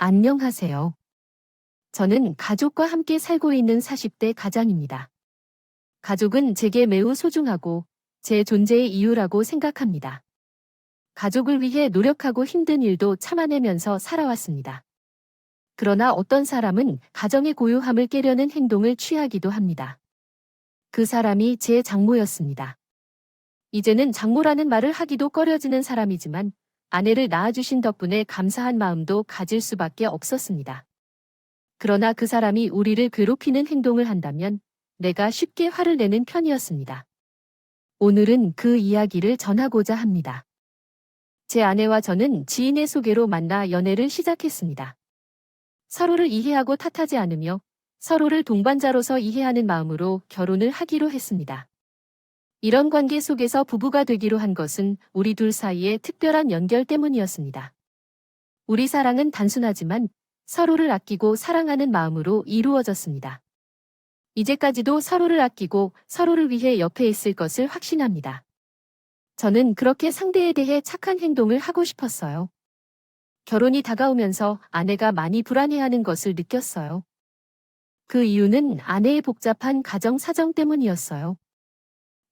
안녕하세요. 저는 가족과 함께 살고 있는 40대 가장입니다. 가족은 제게 매우 소중하고 제 존재의 이유라고 생각합니다. 가족을 위해 노력하고 힘든 일도 참아내면서 살아왔습니다. 그러나 어떤 사람은 가정의 고요함을 깨려는 행동을 취하기도 합니다. 그 사람이 제 장모였습니다. 이제는 장모라는 말을 하기도 꺼려지는 사람이지만 아내를 낳아주신 덕분에 감사한 마음도 가질 수밖에 없었습니다. 그러나 그 사람이 우리를 괴롭히는 행동을 한다면 내가 쉽게 화를 내는 편이었습니다. 오늘은 그 이야기를 전하고자 합니다. 제 아내와 저는 지인의 소개로 만나 연애를 시작했습니다. 서로를 이해하고 탓하지 않으며 서로를 동반자로서 이해하는 마음으로 결혼을 하기로 했습니다. 이런 관계 속에서 부부가 되기로 한 것은 우리 둘 사이의 특별한 연결 때문이었습니다. 우리 사랑은 단순하지만 서로를 아끼고 사랑하는 마음으로 이루어졌습니다. 이제까지도 서로를 아끼고 서로를 위해 옆에 있을 것을 확신합니다. 저는 그렇게 상대에 대해 착한 행동을 하고 싶었어요. 결혼이 다가오면서 아내가 많이 불안해하는 것을 느꼈어요. 그 이유는 아내의 복잡한 가정 사정 때문이었어요.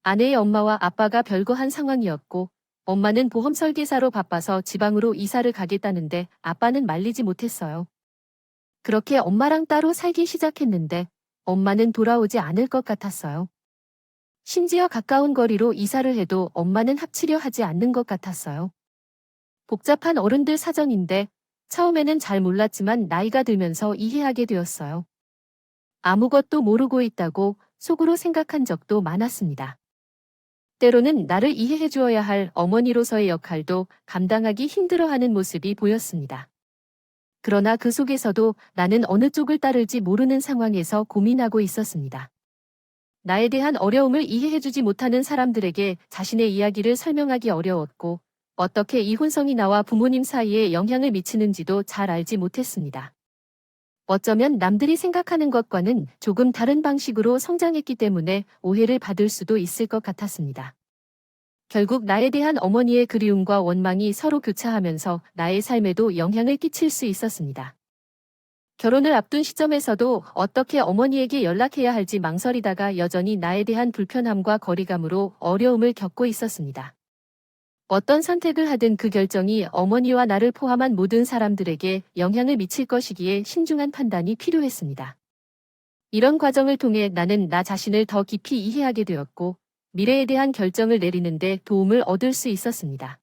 아내의 엄마와 아빠가 별거한 상황이었고, 엄마는 보험 설계사로 바빠서 지방으로 이사를 가겠다는데 아빠는 말리지 못했어요. 그렇게 엄마랑 따로 살기 시작했는데 엄마는 돌아오지 않을 것 같았어요. 심지어 가까운 거리로 이사를 해도 엄마는 합치려 하지 않는 것 같았어요. 복잡한 어른들 사정인데 처음에는 잘 몰랐지만 나이가 들면서 이해하게 되었어요. 아무것도 모르고 있다고 속으로 생각한 적도 많았습니다. 때로는 나를 이해해 주어야 할 어머니로서의 역할도 감당하기 힘들어하는 모습이 보였습니다. 그러나 그 속에서도 나는 어느 쪽을 따를지 모르는 상황에서 고민하고 있었습니다. 나에 대한 어려움을 이해해주지 못하는 사람들에게 자신의 이야기를 설명하기 어려웠고, 어떻게 이혼성이 나와 부모님 사이에 영향을 미치는지도 잘 알지 못했습니다. 어쩌면 남들이 생각하는 것과는 조금 다른 방식으로 성장했기 때문에 오해를 받을 수도 있을 것 같았습니다. 결국 나에 대한 어머니의 그리움과 원망이 서로 교차하면서 나의 삶에도 영향을 끼칠 수 있었습니다. 결혼을 앞둔 시점에서도 어떻게 어머니에게 연락해야 할지 망설이다가 여전히 나에 대한 불편함과 거리감으로 어려움을 겪고 있었습니다. 어떤 선택을 하든 그 결정이 어머니와 나를 포함한 모든 사람들에게 영향을 미칠 것이기에 신중한 판단이 필요했습니다. 이런 과정을 통해 나는 나 자신을 더 깊이 이해하게 되었고, 미래에 대한 결정을 내리는데 도움을 얻을 수 있었습니다.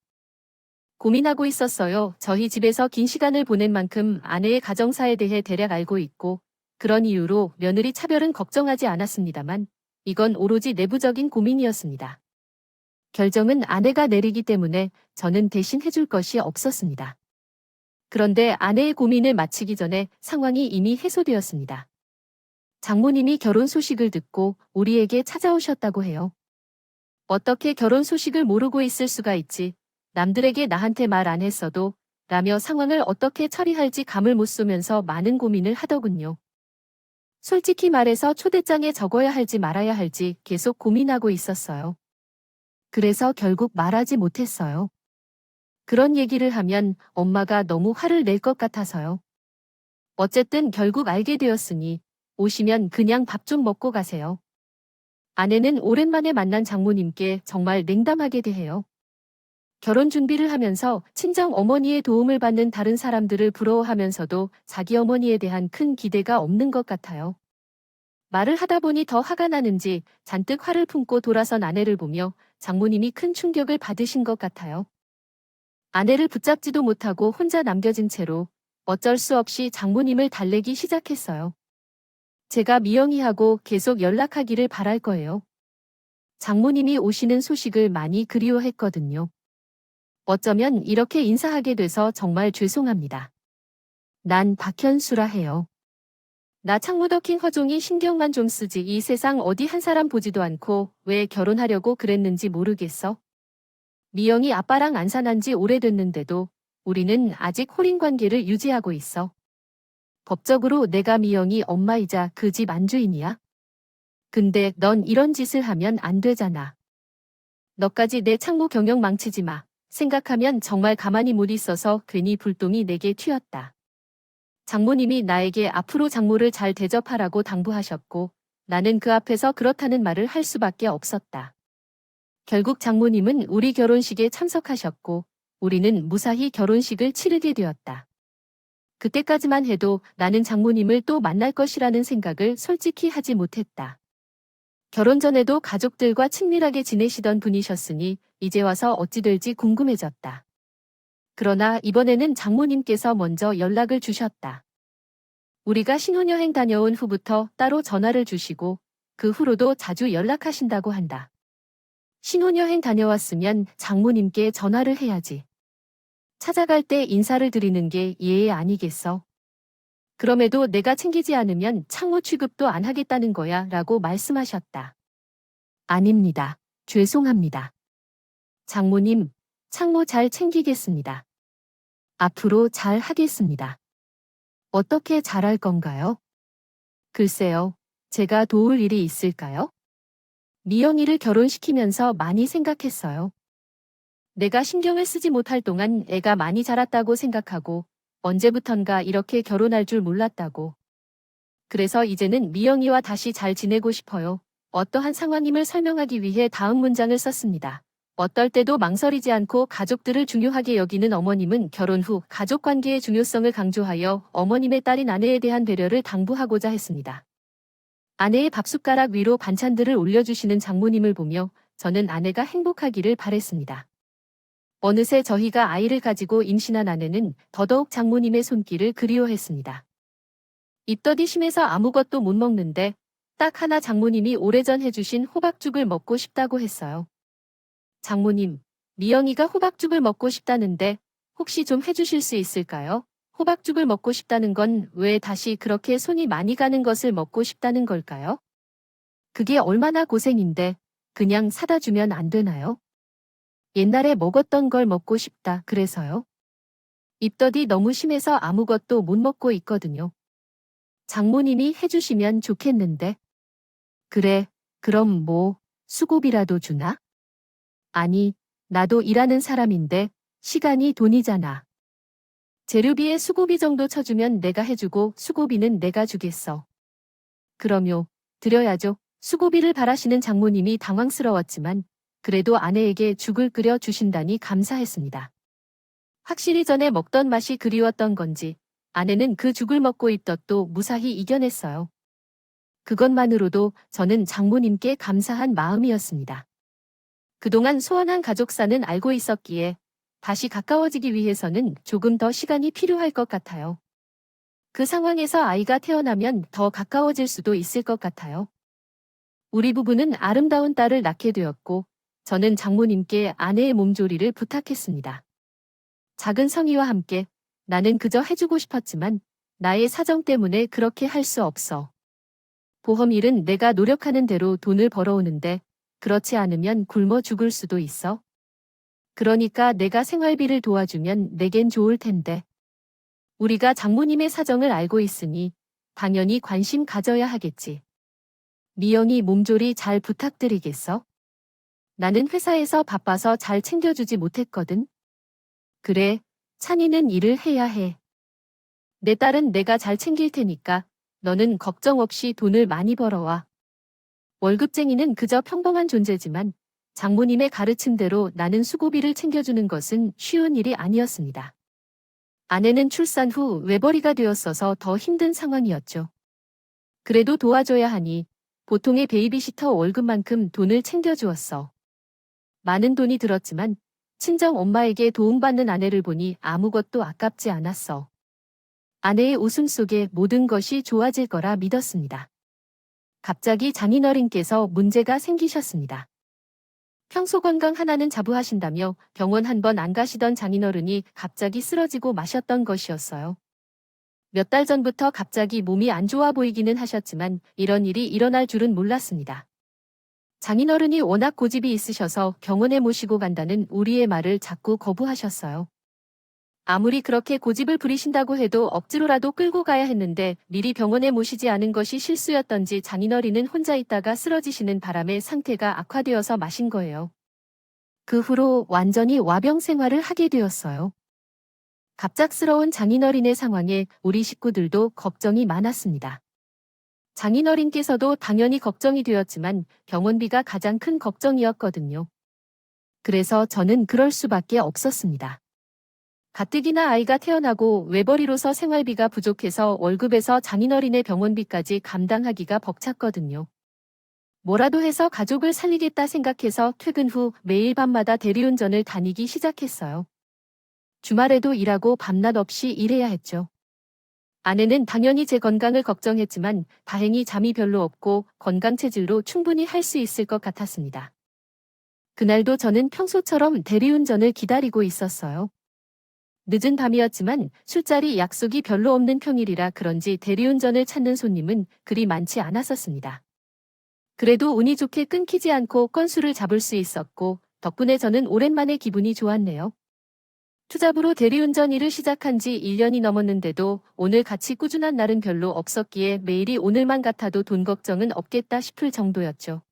고민하고 있었어요. 저희 집에서 긴 시간을 보낸 만큼 아내의 가정사에 대해 대략 알고 있고, 그런 이유로 며느리 차별은 걱정하지 않았습니다만, 이건 오로지 내부적인 고민이었습니다. 결정은 아내가 내리기 때문에 저는 대신 해줄 것이 없었습니다. 그런데 아내의 고민을 마치기 전에 상황이 이미 해소되었습니다. 장모님이 결혼 소식을 듣고 우리에게 찾아오셨다고 해요. 어떻게 결혼 소식을 모르고 있을 수가 있지? 남들에게 나한테 말 안 했어도 라며 상황을 어떻게 처리할지 감을 못 쏘면서 많은 고민을 하더군요. 솔직히 말해서 초대장에 적어야 할지 말아야 할지 계속 고민하고 있었어요. 그래서 결국 말하지 못했어요. 그런 얘기를 하면 엄마가 너무 화를 낼 것 같아서요. 어쨌든 결국 알게 되었으니 오시면 그냥 밥 좀 먹고 가세요. 아내는 오랜만에 만난 장모님께 정말 냉담하게 대해요. 결혼 준비를 하면서 친정 어머니의 도움을 받는 다른 사람들을 부러워하면서도 자기 어머니에 대한 큰 기대가 없는 것 같아요. 말을 하다 보니 더 화가 나는지 잔뜩 화를 품고 돌아선 아내를 보며 장모님이 큰 충격을 받으신 것 같아요. 아내를 붙잡지도 못하고 혼자 남겨진 채로 어쩔 수 없이 장모님을 달래기 시작했어요. 제가 미영이하고 계속 연락하기를 바랄 거예요. 장모님이 오시는 소식을 많이 그리워했거든요. 어쩌면 이렇게 인사하게 돼서 정말 죄송합니다. 난 박현수라 해요. 나 창무더킹 허종이 신경만 좀 쓰지 이 세상 어디 한 사람 보지도 않고 왜 결혼하려고 그랬는지 모르겠어. 미영이 아빠랑 안 사난 지 오래됐는데도 우리는 아직 혼인 관계를 유지하고 있어. 법적으로 내가 미영이 엄마이자 그 집 안주인이야. 근데 넌 이런 짓을 하면 안 되잖아. 너까지 내 창모 경영 망치지 마. 생각하면 정말 가만히 못 있어서 괜히 불똥이 내게 튀었다. 장모님이 나에게 앞으로 장모를 잘 대접하라고 당부하셨고 나는 그 앞에서 그렇다는 말을 할 수밖에 없었다. 결국 장모님은 우리 결혼식에 참석하셨고 우리는 무사히 결혼식을 치르게 되었다. 그때까지만 해도 나는 장모님을 또 만날 것이라는 생각을 솔직히 하지 못했다. 결혼 전에도 가족들과 친밀하게 지내시던 분이셨으니 이제 와서 어찌 될지 궁금해졌다. 그러나 이번에는 장모님께서 먼저 연락을 주셨다. 우리가 신혼여행 다녀온 후부터 따로 전화를 주시고 그 후로도 자주 연락하신다고 한다. 신혼여행 다녀왔으면 장모님께 전화를 해야지. 찾아갈 때 인사를 드리는 게 예의 아니겠어? 그럼에도 내가 챙기지 않으면 창모 취급도 안 하겠다는 거야 라고 말씀하셨다. 아닙니다. 죄송합니다. 장모님, 창모 잘 챙기겠습니다. 앞으로 잘 하겠습니다. 어떻게 잘할 건가요? 글쎄요, 제가 도울 일이 있을까요? 미영이를 결혼시키면서 많이 생각했어요. 내가 신경을 쓰지 못할 동안 애가 많이 자랐다고 생각하고 언제부턴가 이렇게 결혼할 줄 몰랐다고. 그래서 이제는 미영이와 다시 잘 지내고 싶어요. 어떠한 상황임을 설명하기 위해 다음 문장을 썼습니다. 어떨 때도 망설이지 않고 가족들을 중요하게 여기는 어머님은 결혼 후 가족관계의 중요성을 강조하여 어머님의 딸인 아내에 대한 배려를 당부하고자 했습니다. 아내의 밥숟가락 위로 반찬들을 올려주시는 장모님을 보며 저는 아내가 행복하기를 바랬습니다. 어느새 저희가 아이를 가지고 임신한 아내는 더더욱 장모님의 손길을 그리워했습니다. 입덧이 심해서 아무것도 못 먹는데 딱 하나 장모님이 오래전 해주신 호박죽을 먹고 싶다고 했어요. 장모님, 미영이가 호박죽을 먹고 싶다는데 혹시 좀 해주실 수 있을까요? 호박죽을 먹고 싶다는 건 왜 다시 그렇게 손이 많이 가는 것을 먹고 싶다는 걸까요? 그게 얼마나 고생인데 그냥 사다 주면 안 되나요? 옛날에 먹었던 걸 먹고 싶다 그래서요. 입덧이 너무 심해서 아무것도 못 먹고 있거든요. 장모님이 해주시면 좋겠는데. 그래, 그럼 뭐 수고비라도 주나? 아니, 나도 일하는 사람인데 시간이 돈이잖아. 재료비에 수고비 정도 쳐주면 내가 해주고 수고비는 내가 주겠어. 그럼요, 드려야죠. 수고비를 바라시는 장모님이 당황스러웠지만 그래도 아내에게 죽을 끓여 주신다니 감사했습니다. 확실히 전에 먹던 맛이 그리웠던 건지 아내는 그 죽을 먹고 입덧도 무사히 이겨냈어요. 그것만으로도 저는 장모님께 감사한 마음이었습니다. 그동안 소원한 가족사는 알고 있었기에 다시 가까워지기 위해서는 조금 더 시간이 필요할 것 같아요. 그 상황에서 아이가 태어나면 더 가까워질 수도 있을 것 같아요. 우리 부부는 아름다운 딸을 낳게 되었고 저는 장모님께 아내의 몸조리를 부탁했습니다. 작은 성의와 함께 나는 그저 해주고 싶었지만 나의 사정 때문에 그렇게 할 수 없어. 보험일은 내가 노력하는 대로 돈을 벌어오는데 그렇지 않으면 굶어 죽을 수도 있어. 그러니까 내가 생활비를 도와주면 내겐 좋을 텐데. 우리가 장모님의 사정을 알고 있으니 당연히 관심 가져야 하겠지. 미영이 몸조리 잘 부탁드리겠어? 나는 회사에서 바빠서 잘 챙겨주지 못했거든. 그래, 찬이는 일을 해야 해. 내 딸은 내가 잘 챙길 테니까 너는 걱정 없이 돈을 많이 벌어와. 월급쟁이는 그저 평범한 존재지만 장모님의 가르침대로 나는 수고비를 챙겨주는 것은 쉬운 일이 아니었습니다. 아내는 출산 후 외벌이가 되었어서 더 힘든 상황이었죠. 그래도 도와줘야 하니 보통의 베이비시터 월급만큼 돈을 챙겨주었어. 많은 돈이 들었지만 친정 엄마에게 도움받는 아내를 보니 아무것도 아깝지 않았어. 아내의 웃음 속에 모든 것이 좋아질 거라 믿었습니다. 갑자기 장인어른께서 문제가 생기셨습니다. 평소 건강 하나는 자부하신다며 병원 한 번 안 가시던 장인어른이 갑자기 쓰러지고 마셨던 것이었어요. 몇 달 전부터 갑자기 몸이 안 좋아 보이기는 하셨지만 이런 일이 일어날 줄은 몰랐습니다. 장인어른이 워낙 고집이 있으셔서 병원에 모시고 간다는 우리의 말을 자꾸 거부하셨어요. 아무리 그렇게 고집을 부리신다고 해도 억지로라도 끌고 가야 했는데 미리 병원에 모시지 않은 것이 실수였던지 장인어른은 혼자 있다가 쓰러지시는 바람에 상태가 악화되어서 마신 거예요. 그 후로 완전히 와병 생활을 하게 되었어요. 갑작스러운 장인어른의 상황에 우리 식구들도 걱정이 많았습니다. 장인어른께서도 당연히 걱정이 되었지만 병원비가 가장 큰 걱정이었거든요. 그래서 저는 그럴 수밖에 없었습니다. 가뜩이나 아이가 태어나고 외벌이로서 생활비가 부족해서 월급에서 장인어른의 병원비까지 감당하기가 벅찼거든요. 뭐라도 해서 가족을 살리겠다 생각해서 퇴근 후 매일 밤마다 대리운전을 다니기 시작했어요. 주말에도 일하고 밤낮 없이 일해야 했죠. 아내는 당연히 제 건강을 걱정했지만 다행히 잠이 별로 없고 건강 체질로 충분히 할 수 있을 것 같았습니다. 그날도 저는 평소처럼 대리운전을 기다리고 있었어요. 늦은 밤이었지만 술자리 약속이 별로 없는 평일이라 그런지 대리운전을 찾는 손님은 그리 많지 않았었습니다. 그래도 운이 좋게 끊기지 않고 건수를 잡을 수 있었고 덕분에 저는 오랜만에 기분이 좋았네요. 투잡으로 대리운전 일을 시작한 지 1년이 넘었는데도 오늘 같이 꾸준한 날은 별로 없었기에 매일이 오늘만 같아도 돈 걱정은 없겠다 싶을 정도였죠.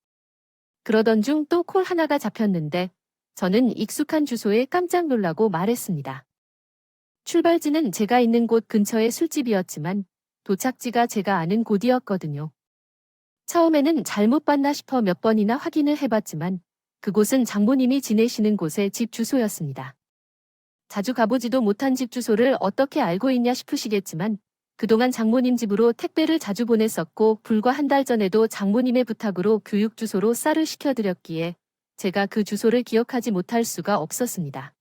그러던 중 또 콜 하나가 잡혔는데 저는 익숙한 주소에 깜짝 놀라고 말했습니다. 출발지는 제가 있는 곳 근처의 술집이었지만 도착지가 제가 아는 곳이었거든요. 처음에는 잘못 봤나 싶어 몇 번이나 확인을 해봤지만 그곳은 장모님이 지내시는 곳의 집 주소였습니다. 자주 가보지도 못한 집 주소를 어떻게 알고 있냐 싶으시겠지만 그동안 장모님 집으로 택배를 자주 보냈었고 불과 한 달 전에도 장모님의 부탁으로 교육 주소로 쌀을 시켜드렸기에 제가 그 주소를 기억하지 못할 수가 없었습니다.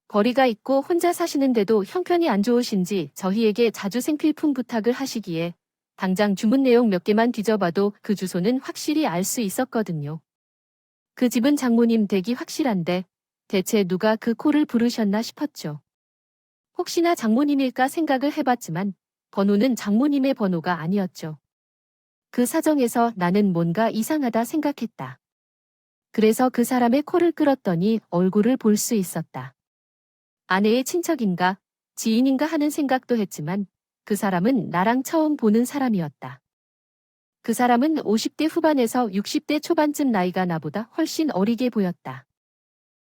거리가 있고 혼자 사시는데도 형편이 안 좋으신지 저희에게 자주 생필품 부탁을 하시기에 당장 주문 내용 몇 개만 뒤져봐도 그 주소는 확실히 알 수 있었거든요. 그 집은 장모님 댁이 확실한데 대체 누가 그 콜을 부르셨나 싶었죠. 혹시나 장모님일까 생각을 해봤지만 번호는 장모님의 번호가 아니었죠. 그 사정에서 나는 뭔가 이상하다 생각했다. 그래서 그 사람의 콜을 끌었더니 얼굴을 볼 수 있었다. 아내의 친척인가 지인인가 하는 생각도 했지만 그 사람은 나랑 처음 보는 사람이었다. 그 사람은 50대 후반에서 60대 초반쯤 나이가 나보다 훨씬 어리게 보였다.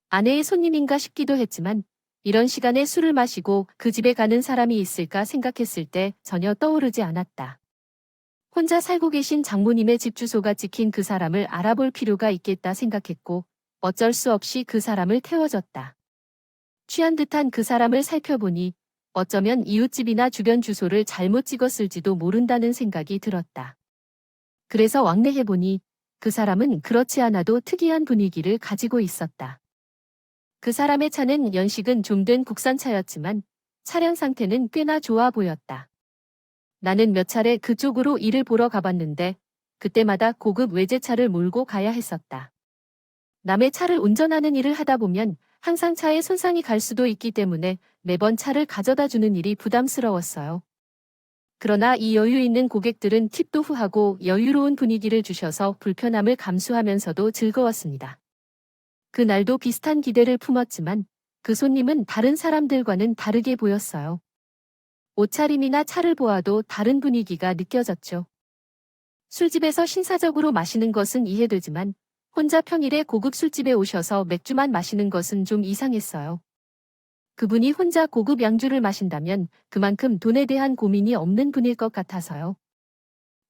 아내의 손님인가 싶기도 했지만 이런 시간에 술을 마시고 그 집에 가는 사람이 있을까 생각했을 때 전혀 떠오르지 않았다. 혼자 살고 계신 장모님의 집 주소가 찍힌 그 사람을 알아볼 필요가 있겠다 생각했고 어쩔 수 없이 그 사람을 태워줬다. 취한 듯한 그 사람을 살펴보니 어쩌면 이웃집이나 주변 주소를 잘못 찍었을지도 모른다는 생각이 들었다. 그래서 왕래해보니 그 사람은 그렇지 않아도 특이한 분위기를 가지고 있었다. 그 사람의 차는 연식은 좀 된 국산차였지만 차량 상태는 꽤나 좋아 보였다. 나는 몇 차례 그쪽으로 일을 보러 가봤는데 그때마다 고급 외제차를 몰고 가야 했었다. 남의 차를 운전하는 일을 하다 보면 항상 차에 손상이 갈 수도 있기 때문에 매번 차를 가져다 주는 일이 부담스러웠어요. 그러나 이 여유 있는 고객들은 팁도 후하고 여유로운 분위기를 주셔서 불편함을 감수하면서도 즐거웠습니다. 그날도 비슷한 기대를 품었지만 그 손님은 다른 사람들과는 다르게 보였어요. 옷차림이나 차를 보아도 다른 분위기가 느껴졌죠. 술집에서 신사적으로 마시는 것은 이해되지만 혼자 평일에 고급 술집에 오셔서 맥주만 마시는 것은 좀 이상했어요. 그분이 혼자 고급 양주를 마신다면 그만큼 돈에 대한 고민이 없는 분일 것 같아서요.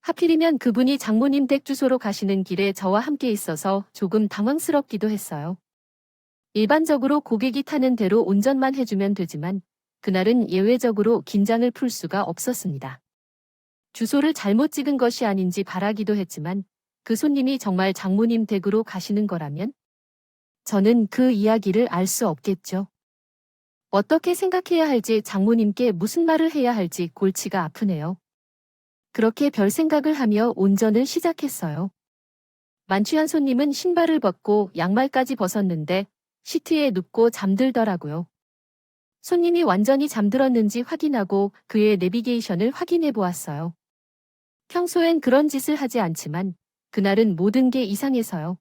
하필이면 그분이 장모님 댁 주소로 가시는 길에 저와 함께 있어서 조금 당황스럽기도 했어요. 일반적으로 고객이 타는 대로 운전만 해주면 되지만 그날은 예외적으로 긴장을 풀 수가 없었습니다. 주소를 잘못 찍은 것이 아닌지 바라기도 했지만 그 손님이 정말 장모님 댁으로 가시는 거라면 저는 그 이야기를 알 수 없겠죠. 어떻게 생각해야 할지 장모님께 무슨 말을 해야 할지 골치가 아프네요. 그렇게 별 생각을 하며 운전을 시작했어요. 만취한 손님은 신발을 벗고 양말까지 벗었는데 시트에 눕고 잠들더라고요. 손님이 완전히 잠들었는지 확인하고 그의 내비게이션을 확인해 보았어요. 평소엔 그런 짓을 하지 않지만 그날은 모든 게 이상해서요.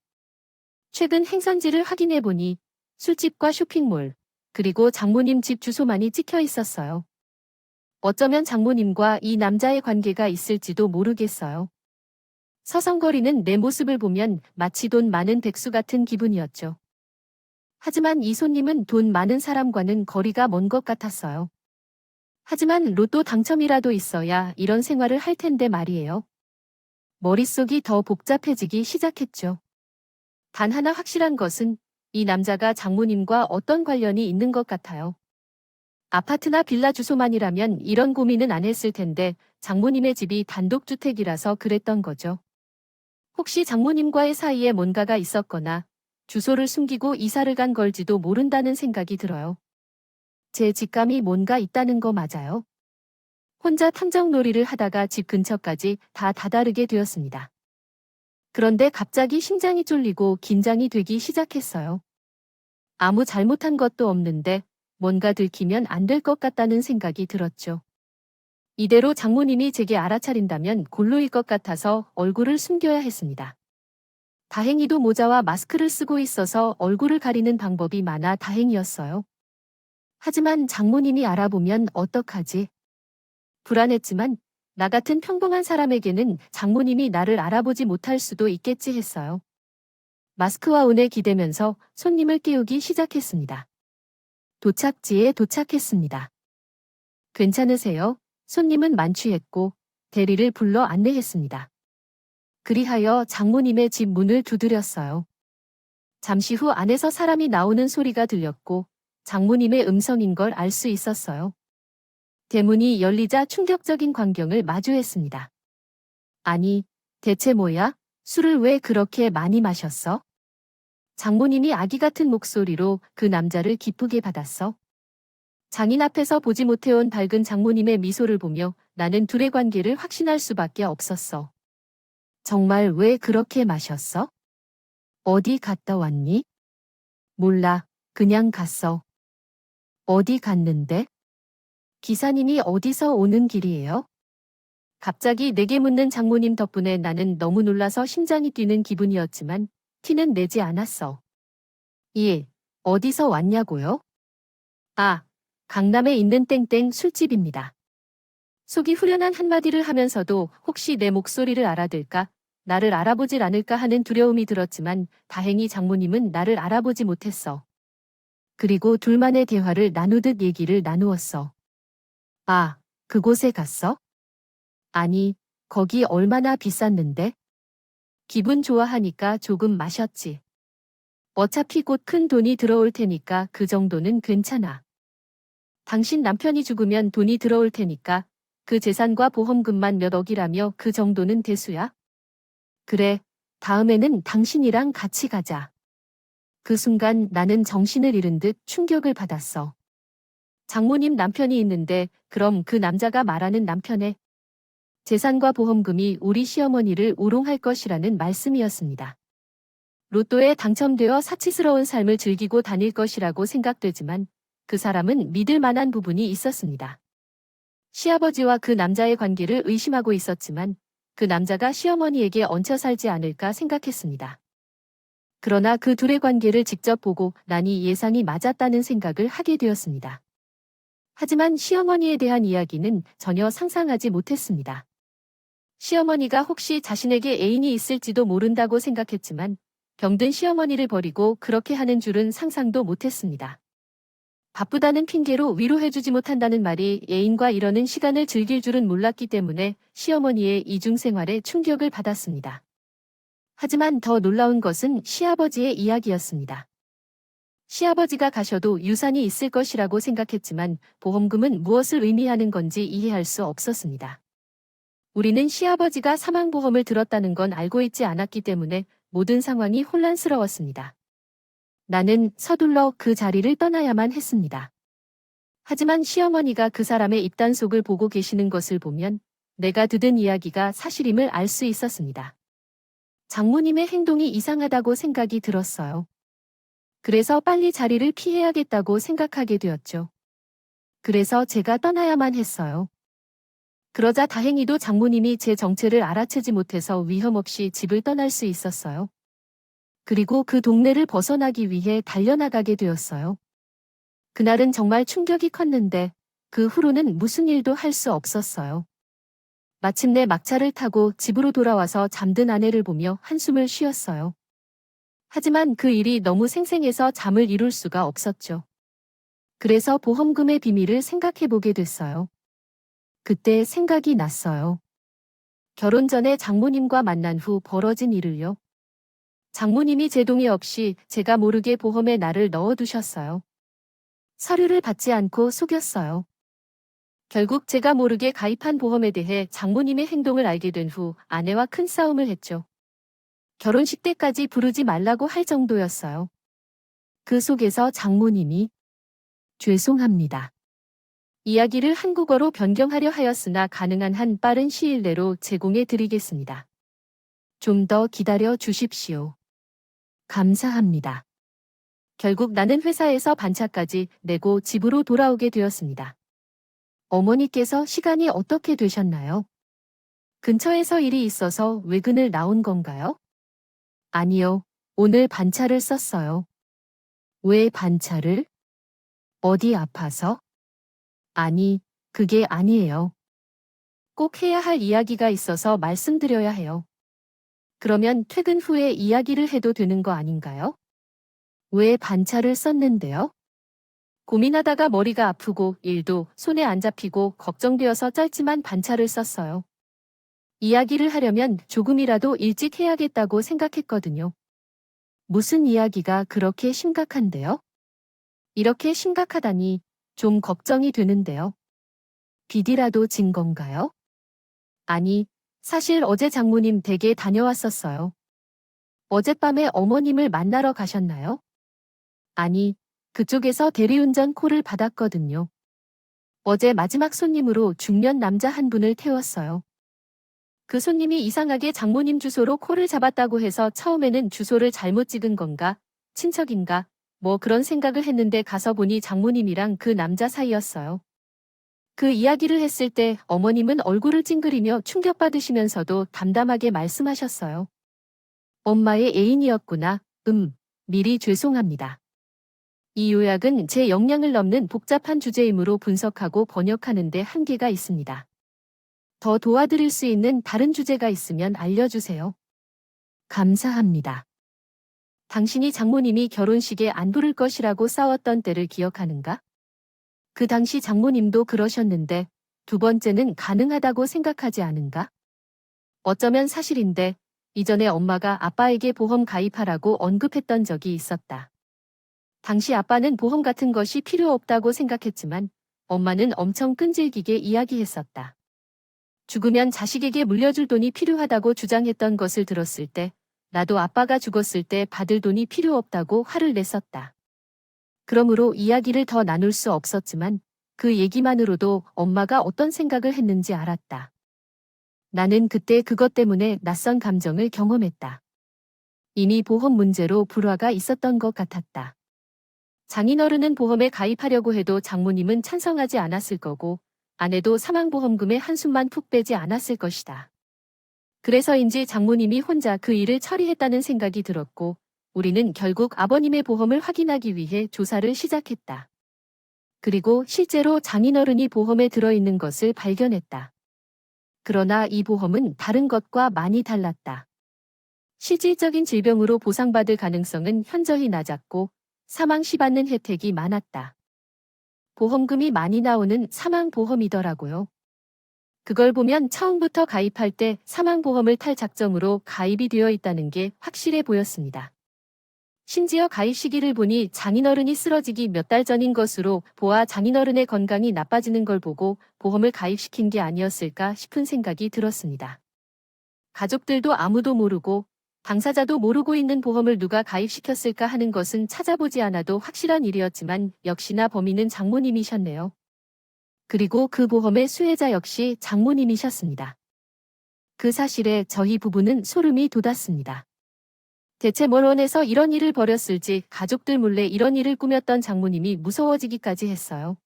최근 행선지를 확인해 보니 술집과 쇼핑몰, 그리고 장모님 집 주소만이 찍혀 있었어요. 어쩌면 장모님과 이 남자의 관계가 있을지도 모르겠어요. 서성거리는 내 모습을 보면 마치 돈 많은 백수 같은 기분이었죠. 하지만 이 손님은 돈 많은 사람과는 거리가 먼 것 같았어요. 하지만 로또 당첨이라도 있어야 이런 생활을 할 텐데 말이에요. 머릿속이 더 복잡해지기 시작했죠. 단 하나 확실한 것은 이 남자가 장모님과 어떤 관련이 있는 것 같아요. 아파트나 빌라 주소만이라면 이런 고민은 안 했을 텐데 장모님의 집이 단독주택이라서 그랬던 거죠. 혹시 장모님과의 사이에 뭔가가 있었거나 주소를 숨기고 이사를 간 걸지도 모른다는 생각이 들어요. 제 직감이 뭔가 있다는 거 맞아요. 혼자 탐정놀이를 하다가 집 근처까지 다 다다르게 되었습니다. 그런데 갑자기 심장이 쫄리고 긴장이 되기 시작했어요. 아무 잘못한 것도 없는데 뭔가 들키면 안 될 것 같다는 생각이 들었죠. 이대로 장모님이 제게 알아차린다면 골로일 것 같아서 얼굴을 숨겨야 했습니다. 다행히도 모자와 마스크를 쓰고 있어서 얼굴을 가리는 방법이 많아 다행이었어요. 하지만 장모님이 알아보면 어떡하지? 불안했지만 나 같은 평범한 사람에게는 장모님이 나를 알아보지 못할 수도 있겠지 했어요. 마스크와 운에 기대면서 손님을 깨우기 시작했습니다. 도착지에 도착했습니다. 괜찮으세요? 손님은 만취했고 대리를 불러 안내했습니다. 그리하여 장모님의 집 문을 두드렸어요. 잠시 후 안에서 사람이 나오는 소리가 들렸고 장모님의 음성인 걸 알 수 있었어요. 대문이 열리자 충격적인 광경을 마주했습니다. 아니, 대체 뭐야? 술을 왜 그렇게 많이 마셨어? 장모님이 아기 같은 목소리로 그 남자를 기쁘게 받았어. 장인 앞에서 보지 못해온 밝은 장모님의 미소를 보며 나는 둘의 관계를 확신할 수밖에 없었어. 정말 왜 그렇게 마셨어? 어디 갔다 왔니? 몰라, 그냥 갔어. 어디 갔는데? 기사님이 어디서 오는 길이에요? 갑자기 내게 묻는 장모님 덕분에 나는 너무 놀라서 심장이 뛰는 기분이었지만 티는 내지 않았어. 예, 어디서 왔냐고요? 아, 강남에 있는 땡땡 술집입니다. 속이 후련한 한마디를 하면서도 혹시 내 목소리를 알아들까, 나를 알아보질 않을까 하는 두려움이 들었지만 다행히 장모님은 나를 알아보지 못했어. 그리고 둘만의 대화를 나누듯 얘기를 나누었어. 아, 그곳에 갔어? 아니, 거기 얼마나 비쌌는데? 기분 좋아하니까 조금 마셨지. 어차피 곧 큰 돈이 들어올 테니까 그 정도는 괜찮아. 당신 남편이 죽으면 돈이 들어올 테니까 그 재산과 보험금만 몇 억이라며 그 정도는 대수야? 그래, 다음에는 당신이랑 같이 가자. 그 순간 나는 정신을 잃은 듯 충격을 받았어. 장모님 남편이 있는데 그럼 그 남자가 말하는 남편의 재산과 보험금이 우리 시어머니를 우롱할 것이라는 말씀이었습니다. 로또에 당첨되어 사치스러운 삶을 즐기고 다닐 것이라고 생각되지만 그 사람은 믿을 만한 부분이 있었습니다. 시아버지와 그 남자의 관계를 의심하고 있었지만 그 남자가 시어머니에게 얹혀 살지 않을까 생각했습니다. 그러나 그 둘의 관계를 직접 보고 나니 예상이 맞았다는 생각을 하게 되었습니다. 하지만 시어머니에 대한 이야기는 전혀 상상하지 못했습니다. 시어머니가 혹시 자신에게 애인이 있을지도 모른다고 생각했지만 병든 시어머니를 버리고 그렇게 하는 줄은 상상도 못했습니다. 바쁘다는 핑계로 위로해주지 못한다는 말이 애인과 이러는 시간을 즐길 줄은 몰랐기 때문에 시어머니의 이중생활에 충격을 받았습니다. 하지만 더 놀라운 것은 시아버지의 이야기였습니다. 시아버지가 가셔도 유산이 있을 것이라고 생각했지만 보험금은 무엇을 의미하는 건지 이해할 수 없었습니다. 우리는 시아버지가 사망보험을 들었다는 건 알고 있지 않았기 때문에 모든 상황이 혼란스러웠습니다. 나는 서둘러 그 자리를 떠나야만 했습니다. 하지만 시어머니가 그 사람의 입단속을 보고 계시는 것을 보면 내가 듣은 이야기가 사실임을 알 수 있었습니다. 장모님의 행동이 이상하다고 생각이 들었어요. 그래서 빨리 자리를 피해야겠다고 생각하게 되었죠. 그래서 제가 떠나야만 했어요. 그러자 다행히도 장모님이 제 정체를 알아채지 못해서 위험 없이 집을 떠날 수 있었어요. 그리고 그 동네를 벗어나기 위해 달려나가게 되었어요. 그날은 정말 충격이 컸는데 그 후로는 무슨 일도 할 수 없었어요. 마침내 막차를 타고 집으로 돌아와서 잠든 아내를 보며 한숨을 쉬었어요. 하지만 그 일이 너무 생생해서 잠을 이룰 수가 없었죠. 그래서 보험금의 비밀을 생각해보게 됐어요. 그때 생각이 났어요. 결혼 전에 장모님과 만난 후 벌어진 일을요. 장모님이 제 동의 없이 제가 모르게 보험에 나를 넣어두셨어요. 서류를 받지 않고 속였어요. 결국 제가 모르게 가입한 보험에 대해 장모님의 행동을 알게 된 후 아내와 큰 싸움을 했죠. 결혼식 때까지 부르지 말라고 할 정도였어요. 그 속에서 장모님이 죄송합니다. 이야기를 한국어로 변경하려 하였으나 가능한 한 빠른 시일 내로 제공해 드리겠습니다. 좀 더 기다려 주십시오. 감사합니다. 결국 나는 회사에서 반차까지 내고 집으로 돌아오게 되었습니다. 어머니께서 시간이 어떻게 되셨나요? 근처에서 일이 있어서 외근을 나온 건가요? 아니요. 오늘 반차를 썼어요. 왜 반차를? 어디 아파서? 아니, 그게 아니에요. 꼭 해야 할 이야기가 있어서 말씀드려야 해요. 그러면 퇴근 후에 이야기를 해도 되는 거 아닌가요? 왜 반차를 썼는데요? 고민하다가 머리가 아프고 일도 손에 안 잡히고 걱정되어서 짧지만 반차를 썼어요. 이야기를 하려면 조금이라도 일찍 해야겠다고 생각했거든요. 무슨 이야기가 그렇게 심각한데요? 이렇게 심각하다니 좀 걱정이 되는데요. 빚이라도 진 건가요? 아니, 사실 어제 장모님 댁에 다녀왔었어요. 어젯밤에 어머님을 만나러 가셨나요? 아니, 그쪽에서 대리운전 콜을 받았거든요. 어제 마지막 손님으로 중년 남자 한 분을 태웠어요. 그 손님이 이상하게 장모님 주소로 콜을 잡았다고 해서 처음에는 주소를 잘못 찍은 건가, 친척인가, 뭐 그런 생각을 했는데 가서 보니 장모님이랑 그 남자 사이였어요. 그 이야기를 했을 때 어머님은 얼굴을 찡그리며 충격받으시면서도 담담하게 말씀하셨어요. 엄마의 애인이었구나. 미리 죄송합니다. 이 요약은 제 역량을 넘는 복잡한 주제이므로 분석하고 번역하는 데 한계가 있습니다. 더 도와드릴 수 있는 다른 주제가 있으면 알려주세요. 감사합니다. 당신이 장모님이 결혼식에 안 부를 것이라고 싸웠던 때를 기억하는가? 그 당시 장모님도 그러셨는데 두 번째는 가능하다고 생각하지 않은가? 어쩌면 사실인데 이전에 엄마가 아빠에게 보험 가입하라고 언급했던 적이 있었다. 당시 아빠는 보험 같은 것이 필요 없다고 생각했지만 엄마는 엄청 끈질기게 이야기했었다. 죽으면 자식에게 물려줄 돈이 필요하다고 주장했던 것을 들었을 때 나도 아빠가 죽었을 때 받을 돈이 필요 없다고 화를 냈었다. 그러므로 이야기를 더 나눌 수 없었지만 그 얘기만으로도 엄마가 어떤 생각을 했는지 알았다. 나는 그때 그것 때문에 낯선 감정을 경험했다. 이미 보험 문제로 불화가 있었던 것 같았다. 장인어른은 보험에 가입하려고 해도 장모님은 찬성하지 않았을 거고 아내도 사망보험금의 한숨만 푹 빼지 않았을 것이다. 그래서인지 장모님이 혼자 그 일을 처리했다는 생각이 들었고 우리는 결국 아버님의 보험을 확인하기 위해 조사를 시작했다. 그리고 실제로 장인어른이 보험에 들어있는 것을 발견했다. 그러나 이 보험은 다른 것과 많이 달랐다. 실질적인 질병으로 보상받을 가능성은 현저히 낮았고 사망 시 받는 혜택이 많았다. 보험금이 많이 나오는 사망보험이더라고요. 그걸 보면 처음부터 가입할 때 사망보험을 탈 작정으로 가입이 되어 있다는 게 확실해 보였습니다. 심지어 가입 시기를 보니 장인어른이 쓰러지기 몇 달 전인 것으로 보아 장인어른의 건강이 나빠지는 걸 보고 보험을 가입시킨 게 아니었을까 싶은 생각이 들었습니다. 가족들도 아무도 모르고 당사자도 모르고 있는 보험을 누가 가입시켰을까 하는 것은 찾아보지 않아도 확실한 일이었지만 역시나 범인은 장모님이셨네요. 그리고 그 보험의 수혜자 역시 장모님이셨습니다. 그 사실에 저희 부부는 소름이 돋았습니다. 대체 뭘 원해서 이런 일을 벌였을지 가족들 몰래 이런 일을 꾸몄던 장모님이 무서워지기까지 했어요.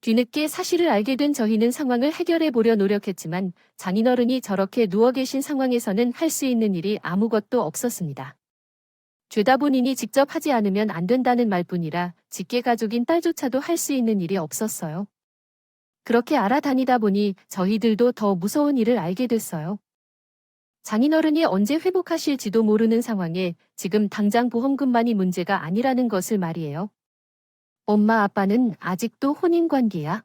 뒤늦게 사실을 알게 된 저희는 상황을 해결해 보려 노력했지만 장인어른이 저렇게 누워 계신 상황에서는 할 수 있는 일이 아무것도 없었습니다. 죄다 본인이 직접 하지 않으면 안 된다는 말뿐이라 직계 가족인 딸조차도 할 수 있는 일이 없었어요. 그렇게 알아다니다 보니 저희들도 더 무서운 일을 알게 됐어요. 장인어른이 언제 회복하실지도 모르는 상황에 지금 당장 보험금만이 문제가 아니라는 것을 말이에요. 엄마 아빠는 아직도 혼인관계야?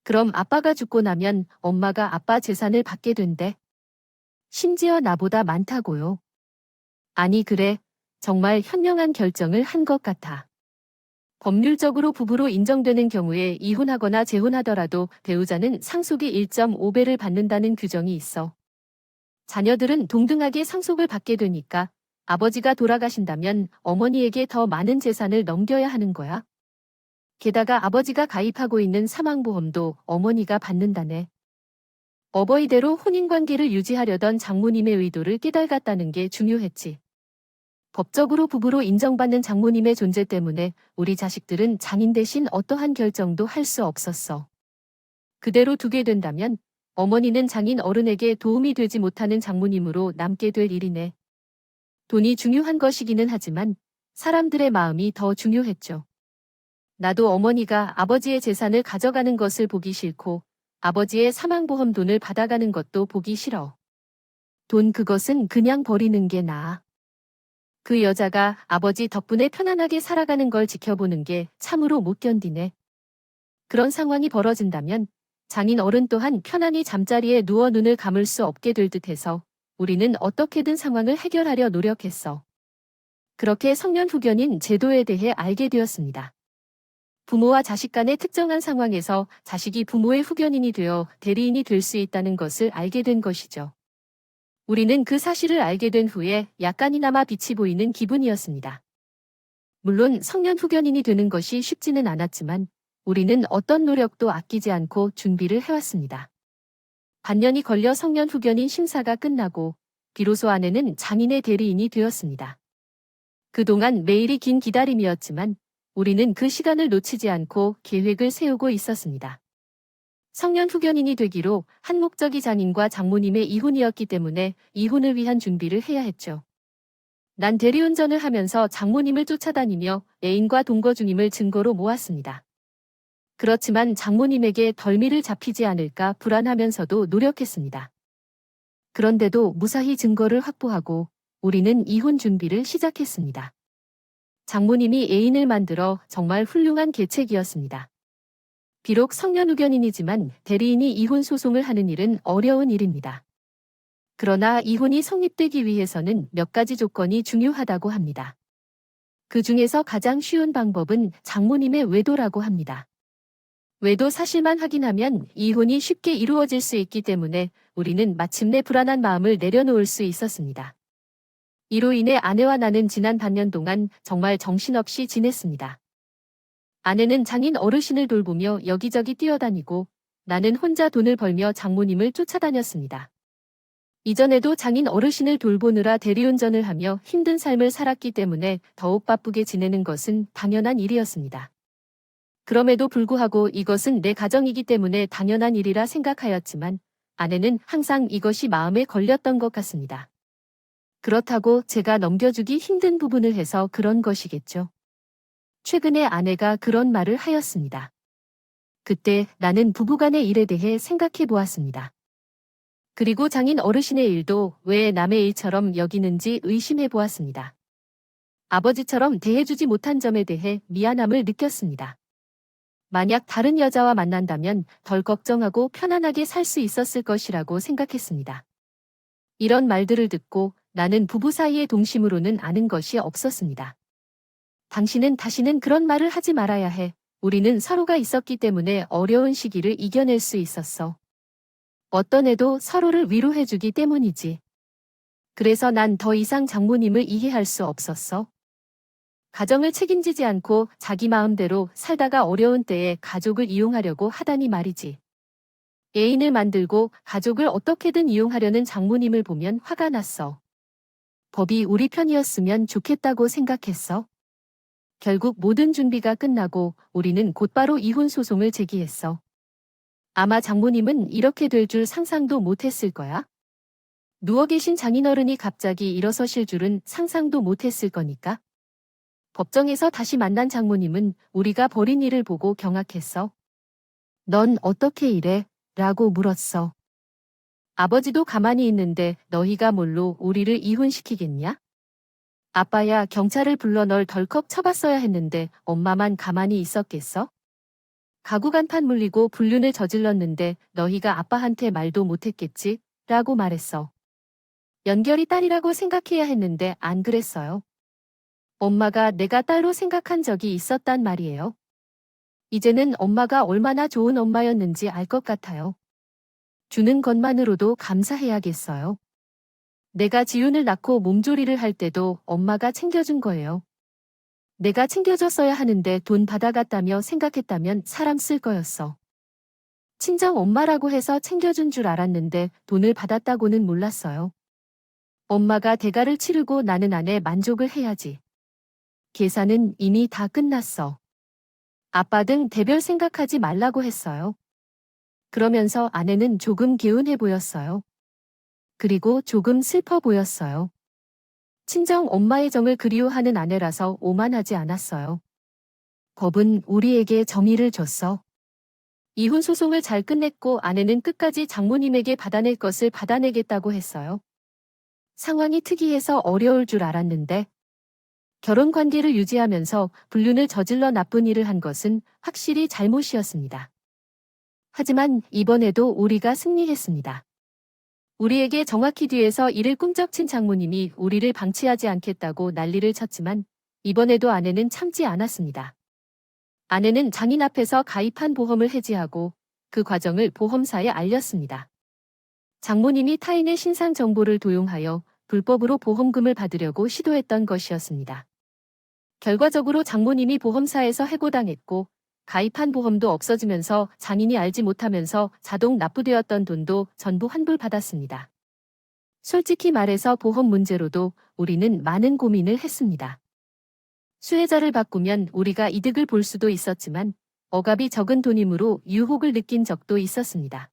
그럼 아빠가 죽고 나면 엄마가 아빠 재산을 받게 된대. 심지어 나보다 많다고요. 아니 그래. 정말 현명한 결정을 한 것 같아. 법률적으로 부부로 인정되는 경우에 이혼하거나 재혼하더라도 배우자는 상속의 1.5배를 받는다는 규정이 있어. 자녀들은 동등하게 상속을 받게 되니까 아버지가 돌아가신다면 어머니에게 더 많은 재산을 넘겨야 하는 거야. 게다가 아버지가 가입하고 있는 사망보험도 어머니가 받는다네. 어버이대로 혼인관계를 유지하려던 장모님의 의도를 깨달았다는 게 중요했지. 법적으로 부부로 인정받는 장모님의 존재 때문에 우리 자식들은 장인 대신 어떠한 결정도 할 수 없었어. 그대로 두게 된다면 어머니는 장인 어른에게 도움이 되지 못하는 장모님으로 남게 될 일이네. 돈이 중요한 것이기는 하지만 사람들의 마음이 더 중요했죠. 나도 어머니가 아버지의 재산을 가져가는 것을 보기 싫고 아버지의 사망보험 돈을 받아가는 것도 보기 싫어. 돈 그것은 그냥 버리는 게 나아. 그 여자가 아버지 덕분에 편안하게 살아가는 걸 지켜보는 게 참으로 못 견디네. 그런 상황이 벌어진다면 장인 어른 또한 편안히 잠자리에 누워 눈을 감을 수 없게 될 듯해서 우리는 어떻게든 상황을 해결하려 노력했어. 그렇게 성년 후견인 제도에 대해 알게 되었습니다. 부모와 자식 간의 특정한 상황에서 자식이 부모의 후견인이 되어 대리인이 될 수 있다는 것을 알게 된 것이죠. 우리는 그 사실을 알게 된 후에 약간이나마 빛이 보이는 기분이었습니다. 물론 성년 후견인이 되는 것이 쉽지는 않았지만 우리는 어떤 노력도 아끼지 않고 준비를 해왔습니다. 반년이 걸려 성년 후견인 심사가 끝나고 비로소 아내는 장인의 대리인이 되었습니다. 그동안 매일이 긴 기다림이었지만 우리는 그 시간을 놓치지 않고 계획을 세우고 있었습니다. 성년 후견인이 되기로 한 목적이 장인과 장모님의 이혼이었기 때문에 이혼을 위한 준비를 해야 했죠. 난 대리운전을 하면서 장모님을 쫓아다니며 애인과 동거 중임을 증거로 모았습니다. 그렇지만 장모님에게 덜미를 잡히지 않을까 불안하면서도 노력했습니다. 그런데도 무사히 증거를 확보하고 우리는 이혼 준비를 시작했습니다. 장모님이 애인을 만들어 정말 훌륭한 계책이었습니다. 비록 성년 후견인이지만 대리인이 이혼 소송을 하는 일은 어려운 일입니다. 그러나 이혼이 성립되기 위해서는 몇 가지 조건이 중요하다고 합니다. 그 중에서 가장 쉬운 방법은 장모님의 외도라고 합니다. 외도 사실만 확인하면 이혼이 쉽게 이루어질 수 있기 때문에 우리는 마침내 불안한 마음을 내려놓을 수 있었습니다. 이로 인해 아내와 나는 지난 반년 동안 정말 정신없이 지냈습니다. 아내는 장인 어르신을 돌보며 여기저기 뛰어다니고 나는 혼자 돈을 벌며 장모님을 쫓아다녔습니다. 이전에도 장인 어르신을 돌보느라 대리운전을 하며 힘든 삶을 살았기 때문에 더욱 바쁘게 지내는 것은 당연한 일이었습니다. 그럼에도 불구하고 이것은 내 가정이기 때문에 당연한 일이라 생각하였지만 아내는 항상 이것이 마음에 걸렸던 것 같습니다. 그렇다고 제가 넘겨주기 힘든 부분을 해서 그런 것이겠죠. 최근에 아내가 그런 말을 하였습니다. 그때 나는 부부간의 일에 대해 생각해 보았습니다. 그리고 장인 어르신의 일도 왜 남의 일처럼 여기는지 의심해 보았습니다. 아버지처럼 대해주지 못한 점에 대해 미안함을 느꼈습니다. 만약 다른 여자와 만난다면 덜 걱정하고 편안하게 살 수 있었을 것이라고 생각했습니다. 이런 말들을 듣고 나는 부부 사이의 동심으로는 아는 것이 없었습니다. 당신은 다시는 그런 말을 하지 말아야 해. 우리는 서로가 있었기 때문에 어려운 시기를 이겨낼 수 있었어. 어떤 애도 서로를 위로해주기 때문이지. 그래서 난 더 이상 장모님을 이해할 수 없었어. 가정을 책임지지 않고 자기 마음대로 살다가 어려운 때에 가족을 이용하려고 하다니 말이지. 애인을 만들고 가족을 어떻게든 이용하려는 장모님을 보면 화가 났어. 법이 우리 편이었으면 좋겠다고 생각했어. 결국 모든 준비가 끝나고 우리는 곧바로 이혼 소송을 제기했어. 아마 장모님은 이렇게 될 줄 상상도 못했을 거야. 누워 계신 장인어른이 갑자기 일어서실 줄은 상상도 못했을 거니까. 법정에서 다시 만난 장모님은 우리가 벌인 일을 보고 경악했어. 넌 어떻게 이래? 라고 물었어. 아버지도 가만히 있는데 너희가 뭘로 우리를 이혼시키겠냐? 아빠야 경찰을 불러 널 덜컥 쳐봤어야 했는데 엄마만 가만히 있었겠어? 가구 간판 물리고 불륜을 저질렀는데 너희가 아빠한테 말도 못했겠지? 라고 말했어. 연결이 딸이라고 생각해야 했는데 안 그랬어요. 엄마가 내가 딸로 생각한 적이 있었단 말이에요. 이제는 엄마가 얼마나 좋은 엄마였는지 알 것 같아요. 주는 것만으로도 감사해야겠어요. 내가 지훈을 낳고 몸조리를 할 때도 엄마가 챙겨준 거예요. 내가 챙겨줬어야 하는데 돈 받아갔다며 생각했다면 사람 쓸 거였어. 친정 엄마라고 해서 챙겨준 줄 알았는데 돈을 받았다고는 몰랐어요. 엄마가 대가를 치르고 나는 아내 만족을 해야지. 계산은 이미 다 끝났어. 아빠 등 대별 생각하지 말라고 했어요. 그러면서 아내는 조금 개운해 보였어요. 그리고 조금 슬퍼 보였어요. 친정 엄마의 정을 그리워하는 아내라서 오만하지 않았어요. 법은 우리에게 정의를 줬어. 이혼 소송을 잘 끝냈고 아내는 끝까지 장모님에게 받아낼 것을 받아내겠다고 했어요. 상황이 특이해서 어려울 줄 알았는데 결혼 관계를 유지하면서 불륜을 저질러 나쁜 일을 한 것은 확실히 잘못이었습니다. 하지만 이번에도 우리가 승리했습니다. 우리에게 정확히 뒤에서 이를 꿈쩍친 장모님이 우리를 방치하지 않겠다고 난리를 쳤지만 이번에도 아내는 참지 않았습니다. 아내는 장인 앞에서 가입한 보험을 해지하고 그 과정을 보험사에 알렸습니다. 장모님이 타인의 신상 정보를 도용하여 불법으로 보험금을 받으려고 시도했던 것이었습니다. 결과적으로 장모님이 보험사에서 해고당했고 가입한 보험도 없어지면서 장인이 알지 못하면서 자동 납부되었던 돈도 전부 환불받았습니다. 솔직히 말해서 보험 문제로도 우리는 많은 고민을 했습니다. 수혜자를 바꾸면 우리가 이득을 볼 수도 있었지만 억압이 적은 돈이므로 유혹을 느낀 적도 있었습니다.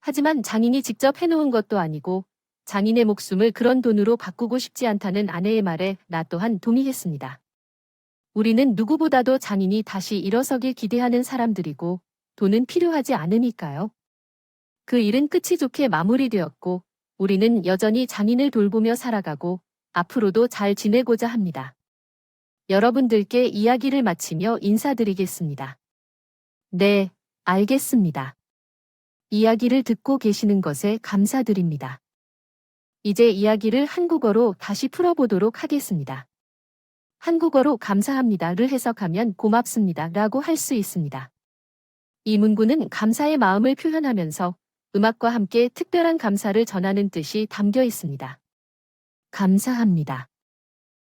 하지만 장인이 직접 해놓은 것도 아니고 장인의 목숨을 그런 돈으로 바꾸고 싶지 않다는 아내의 말에 나 또한 동의했습니다. 우리는 누구보다도 장인이 다시 일어서길 기대하는 사람들이고 돈은 필요하지 않으니까요. 그 일은 끝이 좋게 마무리되었고 우리는 여전히 장인을 돌보며 살아가고 앞으로도 잘 지내고자 합니다. 여러분들께 이야기를 마치며 인사드리겠습니다. 네, 알겠습니다. 이야기를 듣고 계시는 것에 감사드립니다. 이제 이야기를 한국어로 다시 풀어보도록 하겠습니다. 한국어로 감사합니다를 해석하면 고맙습니다 라고 할 수 있습니다. 이 문구는 감사의 마음을 표현하면서 음악과 함께 특별한 감사를 전하는 뜻이 담겨 있습니다. 감사합니다.